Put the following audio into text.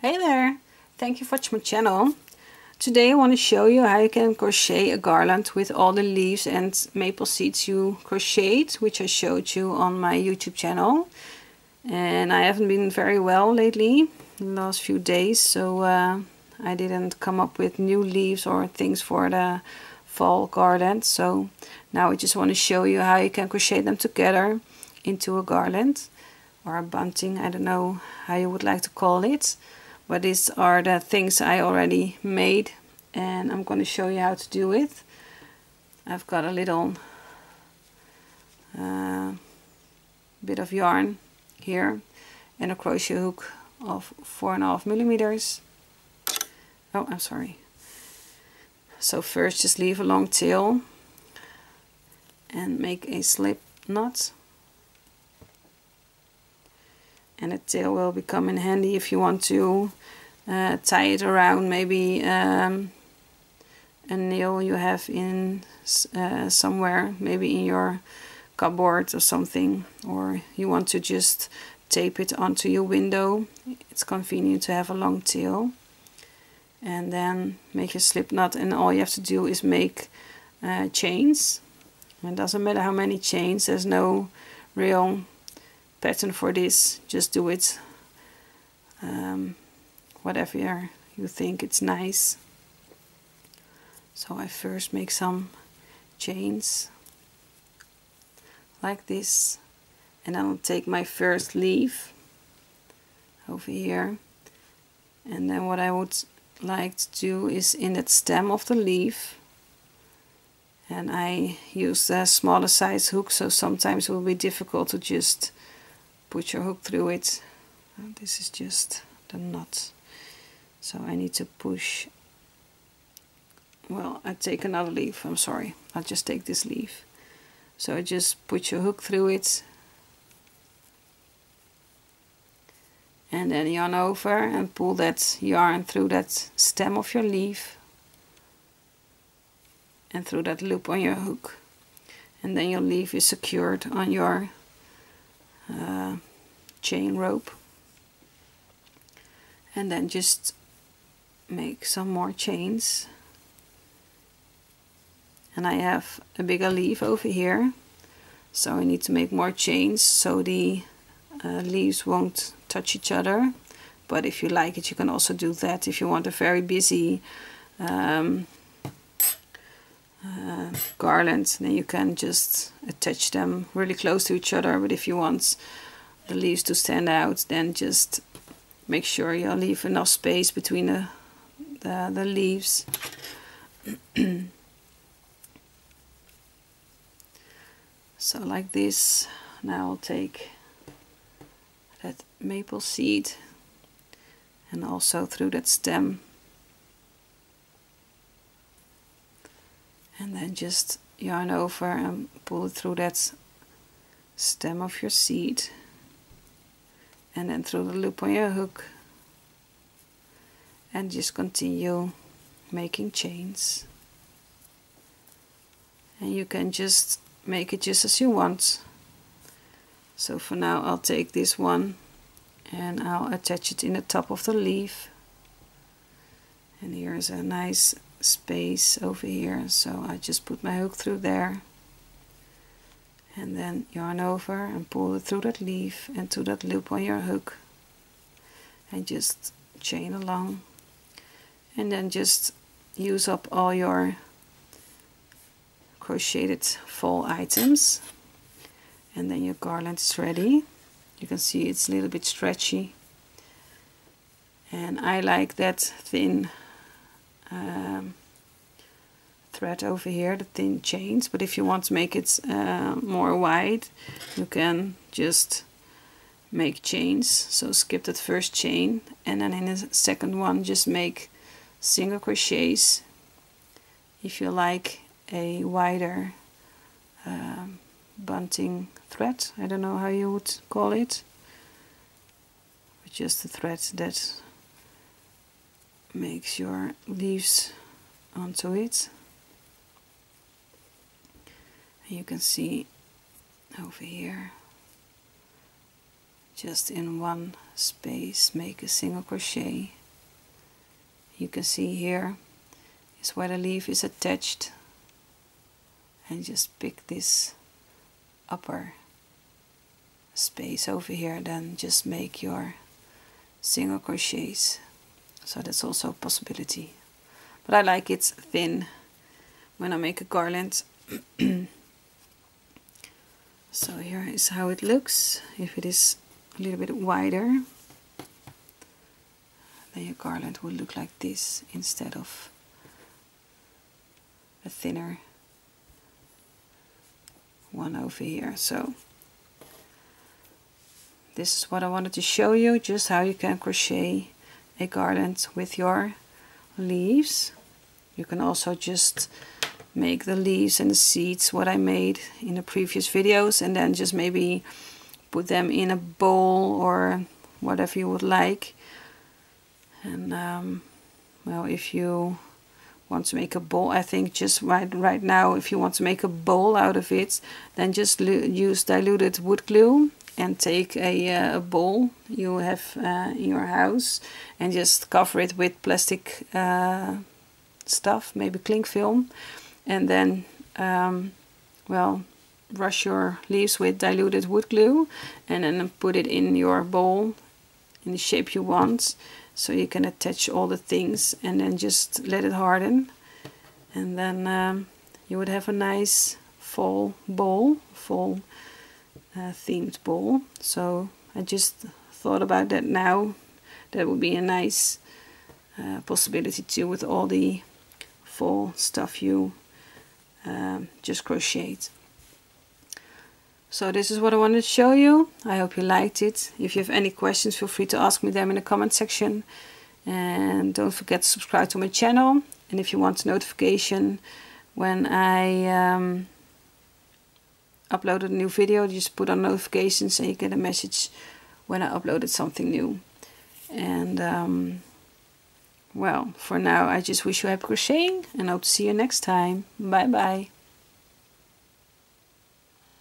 Hey there! Thank you for watching my channel. Today I want to show you how you can crochet a garland with all the leaves and maple seeds you crocheted, which I showed you on my YouTube channel. And I haven't been very well lately, the last few days, so I didn't come up with new leaves or things for the fall garland. So now I just want to show you how you can crochet them together into a garland or a bunting. I don't know how you would like to call it. But these are the things I already made and I'm going to show you how to do it. I've got a little bit of yarn here and a crochet hook of 4.5 millimeters. Oh, I'm sorry. So first just leave a long tail and make a slip knot. And the tail will become in handy if you want to tie it around maybe a nail you have in somewhere, maybe in your cupboard or something, or you want to just tape it onto your window. It's convenient to have a long tail. And then make a slip knot, and all you have to do is make chains. And it doesn't matter how many chains, there's no real pattern for this, just do it whatever you think it's nice. So I first make some chains like this, and then I'll take my first leaf over here, and then what I would like to do is in that stem of the leaf, and I use the smaller size hook, so sometimes it will be difficult to just put your hook through it. This is just the knot, so I need to push. Well, I take another leaf, I'm sorry, I'll just take this leaf. So I just put your hook through it and then yarn over and pull that yarn through that stem of your leaf and through that loop on your hook, and then your leaf is secured on your chain rope. And then just make some more chains. And I have a bigger leaf over here, so I need to make more chains so the leaves won't touch each other. But if you like it, you can also do that. If you want a very busy garland, then you can just attach them really close to each other. But if you want the leaves to stand out, then just make sure you leave enough space between the leaves. So like this. Now I'll take that maple seed and also through that stem, and then just yarn over and pull it through that stem of your seed, and then through the loop on your hook, and just continue making chains. And you can just make it just as you want. So for now I'll take this one and I'll attach it in the top of the leaf, and here's a nice space over here, so I just put my hook through there and then yarn over and pull it through that leaf and to that loop on your hook, and just chain along, and then just use up all your crocheted fall items, and then your garland is ready. You can see it's a little bit stretchy, and I like that thin thread over here, the thin chains. But if you want to make it more wide, you can just make chains. So skip that first chain, and then in the second one just make single crochets. If you like a wider bunting thread, I don't know how you would call it, but just the thread that makes your leaves onto it. And you can see over here just in one space make a single crochet. You can see here is where the leaf is attached, and just pick this upper space over here, then just make your single crochets. So that's also a possibility, but I like it thin when I make a garland. So here is how it looks. If it is a little bit wider, then your garland will look like this instead of a thinner one over here. So this is what I wanted to show you, just how you can crochet a garland with your leaves. You can also just make the leaves and the seeds what I made in the previous videos, and then just maybe put them in a bowl or whatever you would like. And well, if you want to make a bowl, I think just right now, if you want to make a bowl out of it, then just use diluted wood glue and take a bowl you have in your house and just cover it with plastic stuff, maybe cling film, and then well, brush your leaves with diluted wood glue and then put it in your bowl in the shape you want, so you can attach all the things and then just let it harden, and then you would have a nice fall bowl, fall themed bowl. So I just thought about that now. That would be a nice possibility too, with all the fall stuff you just crocheted. So this is what I wanted to show you. I hope you liked it. If you have any questions, feel free to ask me them in the comment section. And don't forget to subscribe to my channel. And if you want a notification when I upload a new video, just put on notifications and you get a message when I uploaded something new. And well, for now I just wish you happy crocheting and hope to see you next time. Bye bye.